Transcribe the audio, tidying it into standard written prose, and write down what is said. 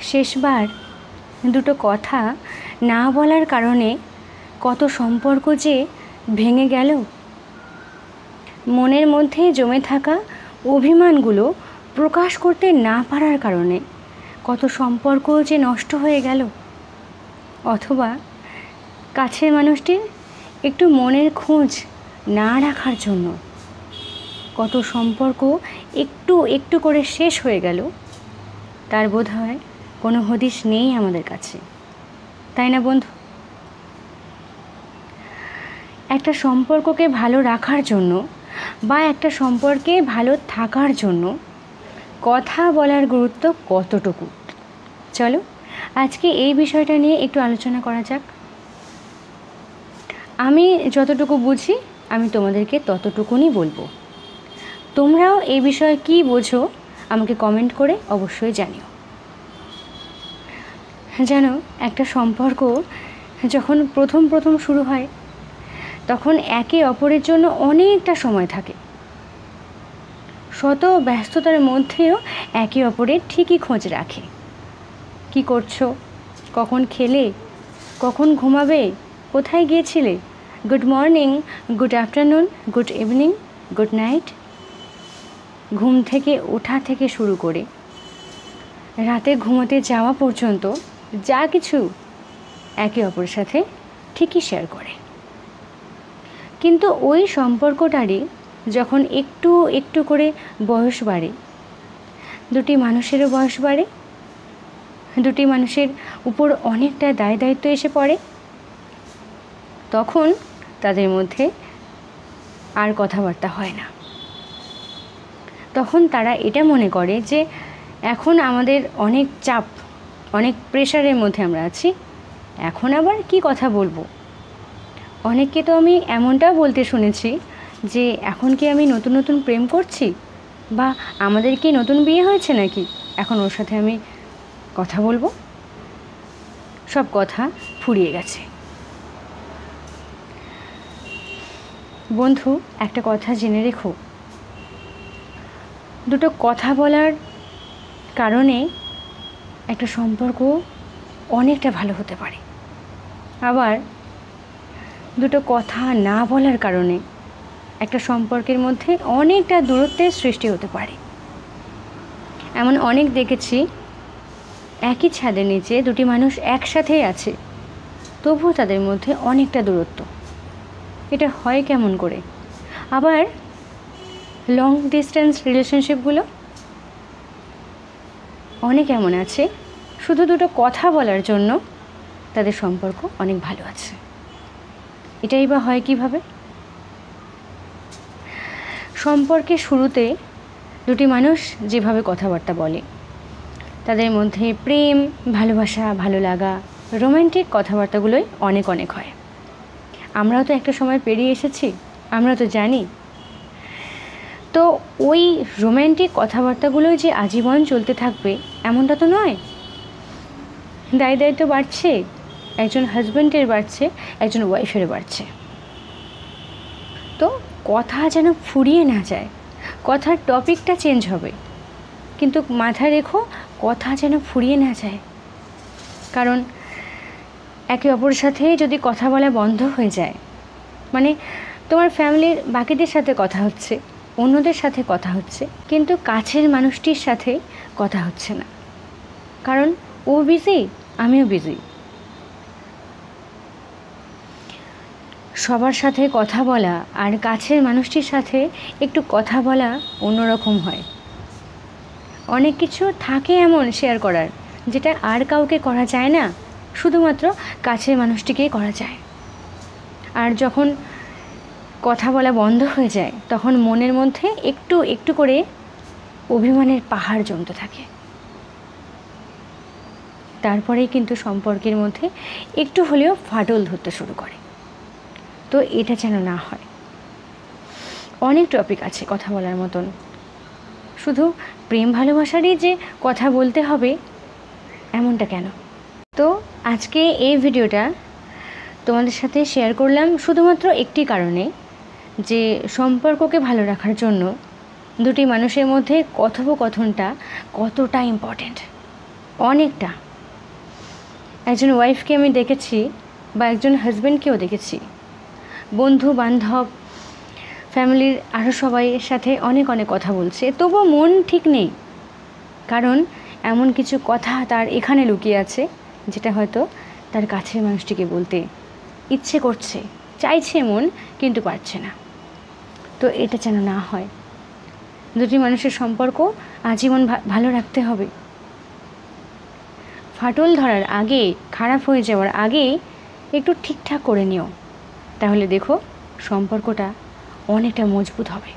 শেষবার দুটো কথা না বলার কারণে কত সম্পর্ক যে ভেঙে গেল। মনের মধ্যে জমে থাকা অভিমানগুলো প্রকাশ করতে না পারার কারণে কত সম্পর্ক যে নষ্ট হয়ে গেল। অথবা কাছের মানুষটির একটু মনের খোঁজ না রাখার জন্য কত সম্পর্ক একটু একটু করে শেষ হয়ে গেল, তার বোধহয় কোনো হদিশ নেই আমাদের কাছে, তাই না বন্ধু? একটা সম্পর্ককে ভালো রাখার জন্য বা একটা সম্পর্কে ভালো থাকার জন্য কথা বলার গুরুত্ব কতটুকু, চলো আজকে এই বিষয়টা নিয়ে একটু আলোচনা করা যাক। আমি যতটুকু বুঝি আমি তোমাদেরকে ততটুকুনি বলবো। তোমরাও এই বিষয়ে কী বোঝো আমাকে কমেন্ট করে অবশ্যই জানিও। জানো, একটা সম্পর্ক যখন প্রথম শুরু হয় তখন একে অপরের জন্য অনেকটা সময় থাকে। শত ব্যস্ততার মধ্যেও একে অপরের ঠিকই খোঁজ রাখে। কি করছো, কখন খেলে, কখন ঘুমাবে, কোথায় গিয়েছিলে, good morning, good afternoon, good evening, good night. ঘুম থেকে ওঠা থেকে শুরু করে রাতে ঘুমোতে যাওয়া পর্যন্ত যা কিছু একে অপরের সাথে ঠিকই শেয়ার করে। কিন্তু ওই সম্পর্কটারই যখন একটু একটু করে বয়স বাড়ে, দুটি মানুষেরও বয়স বাড়ে, দুটি মানুষের উপর অনেকটা দায় দায়িত্ব এসে পড়ে, তখন তাদের মধ্যে আর কথাবার্তা হয় না। তখন তারা এটা মনে করে যে এখন আমাদের অনেক চাপ, অনেক প্রেশারের মধ্যে আমরা আছি, এখন আবার কি কথা বলবো। অনেককে তো আমি এমনটাও বলতে শুনেছি যে এখন কি আমি নতুন নতুন প্রেম করছি, বা আমাদের কি নতুন বিয়ে হয়েছে নাকি এখন ওর সাথে আমি কথা বলবো। সব কথা ফুরিয়ে গেছে। বন্ধু, একটা কথা জেনে রেখো, দুটো কথা বলার কারণে একটা সম্পর্ক অনেকটা ভালো হতে পারে, আবার দুটো কথা না বলার কারণে একটা সম্পর্কের মধ্যে অনেকটা দূরত্বের সৃষ্টি হতে পারে। এমন অনেক দেখেছি, একই ছাদের নিচে দুটি মানুষ একসাথেই আছে, তবুও তাদের মধ্যে অনেকটা দূরত্ব। এটা হয় কেমন করে? আবার লং ডিস্টেন্স রিলেশনশিপগুলো অনেক এমন আছে, শুধু দুটো কথা বলার জন্য তাদের সম্পর্ক অনেক ভালো আছে। এটাই বা হয় কিভাবে? সম্পর্কের শুরুতে দুটি মানুষ যেভাবে কথাবার্তা বলে, তাদের মধ্যে প্রেম, ভালোবাসা, ভালো লাগা, রোম্যান্টিক কথাবার্তাগুলোই অনেক অনেক হয়। আমরাও তো একটা সময় পেরিয়ে এসেছি, আমরা তো জানি। তো ওই রোম্যান্টিক কথাবার্তাগুলোই যে আজীবন চলতে থাকবে এমনটা তো নয়। দায় দায়িত্ব বাড়ছে, একজন হাজব্যান্ডের বাড়ছে, একজন ওয়াইফের বাড়ছে। তো কথা যেন ফুরিয়ে না যায়, কথার টপিকটা চেঞ্জ হবে, কিন্তু মাথায় রেখো কথা যেন ফুরিয়ে না যায়। কারণ একে অপরের সাথে যদি কথা বলা বন্ধ হয়ে যায়, মানে তোমার ফ্যামিলির বাকিদের সাথে কথা হচ্ছে, অন্যদের সাথে কথা হচ্ছে, কিন্তু কাছের মানুষটির সাথে কথা হচ্ছে না, কারণ ও বিজি, আমিও বিজি। সবার সাথে কথা বলা আর কাছের মানুষটির সাথে একটু কথা বলা অন্যরকম হয়। অনেক কিছু থাকে এমন শেয়ার করার যেটা আর কাউকে করা যায় না, শুধুমাত্র কাছের মানুষটিকেই করা যায়। আর যখন কথা বলা বন্ধ হয়ে যায় তখন মনের মধ্যে একটু একটু করে অভিমানের পাহাড় জমতে থাকে। তারপরেই কিন্তু সম্পর্কের মধ্যে একটু হলেও ফাটল ধরতে শুরু করে। তো এটা যেন না হয়। অনেক টপিক আছে কথা বলার মতন, শুধু প্রেম ভালোবাসারই যে কথা বলতে হবে এমনটা কেন? তো আজকে এই ভিডিওটা তোমাদের সাথে শেয়ার করলাম শুধুমাত্র একটি কারণে, যে সম্পর্ককে ভালো রাখার জন্য দুটি মানুষের মধ্যে কথোপকথনটা কতটা ইম্পর্ট্যান্ট। অনেকটা। একজন ওয়াইফকে আমি দেখেছি বা একজন হাজব্যান্ডকেও দেখেছি বন্ধু বান্ধব ফ্যামিলির আরও সবাই সাথে অনেক অনেক কথা বলছে, তবুও মন ঠিক নেই। কারণ এমন কিছু কথা তার এখানে লুকিয়ে আছে যেটা হয়তো তার কাছের মানুষটিকে বলতে ইচ্ছে করছে, চাইছে মন, কিন্তু পারছে না। তো এটা যেন না হয়। দুটি মানুষের সম্পর্ক আজীবন ভালো রাখতে হবে। ফাটল ধরার আগে, খারাপ হয়ে যাওয়ার আগে একটু ঠিকঠাক করে নিও, তাহলে দেখো সম্পর্কটা অনেকটা মজবুত হবে।